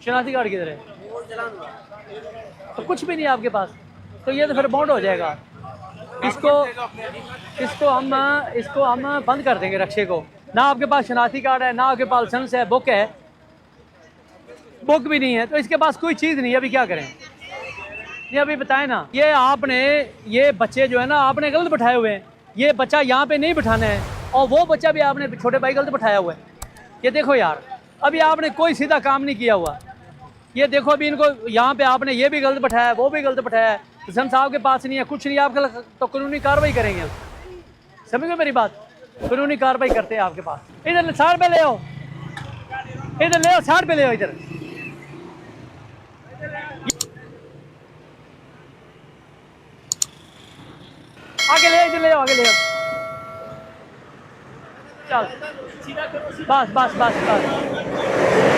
शनाख्ती card किधर है? तो कुछ भी नहीं है आपके पास, तो ये तो फिर बॉन्ड हो जाएगा। इसको इसको हम बंद कर देंगे रक्शे को। ना आपके पास शनाख्ती कार्ड है, ना आपके पास लाइसेंस है, बुक है, बुक भी नहीं है, तो इसके पास कोई चीज़ नहीं है। अभी क्या करें? ये अभी बताएं ना। ये आपने, ये बच्चे जो है ना आपने गलत बैठाए हुए हैं। ये बच्चा यहाँ पे नहीं बिठाना है, और वो बच्चा भी आपने छोटे भाई गलत बैठाया हुआ है। ये देखो यार, अभी आपने कोई सीधा काम नहीं किया हुआ। ये देखो अभी इनको यहाँ पे आपने ये भी गलत बैठाया है, वो भी गलत बैठाया है, हुसैन साहब के पास नहीं है, कुछ नहीं है आपका, तो कानूनी कार्रवाई करेंगे। समझ गए मेरी बात? कानूनी कार्रवाई करते हैं आपके पास। इधर 60 पे ले आओ, इधर ले आओ, 60 पे ले आओ, इधर आगे ले, इधर ले आओ, आगे ले आओ। चल बस बस बस बस।